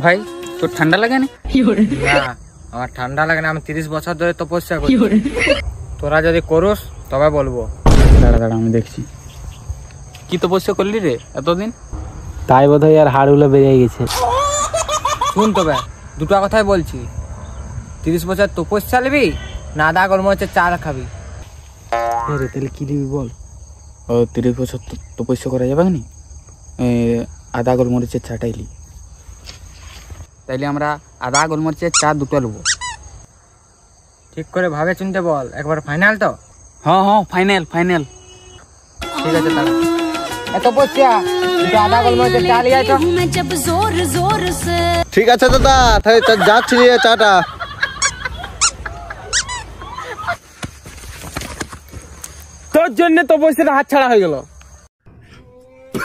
ভাই তোর ঠান্ডা লাগে না? না আমার ঠান্ডা লাগে না, আমি 30 বছর ধরে তপস্যা করি। তোরা যদি করস তবে বলবো। দাঁড়া দাঁড়া আমি দেখছি। কি তপস্যা করলি রে এতদিন? তাই বোধ হয় আর হাড়গুলো বেরিয়ে গেছে। শুন তবে দুটো কথাই বলছি, 30 বছর তপস্যা নিবি না আদা গোলমরিচের চাল খাবি? রে তাহলে কি দিবি বল? ও 30 বছর তপস্যা করা যাবে না, আদা গোলমরিচের চাটাইলি। তাইলে আমরা আদা গোলমরিচের চা দুটো নেবো। ঠিক করে ভাবে চিনতে বল, একবার ফাইনাল তো? হ্যাঁ ফাইনাল ফাইনাল। ঠিক আছে তাহলে তপস্যা দুটো আদা গোলমরিচের চা লিয়ে আইছো। ঠিক আছে দাদা, তাহলে যাচ্ছি চাটা। তোর জন্য তপস্যাটা হাত ছাড়া হয়ে গেল।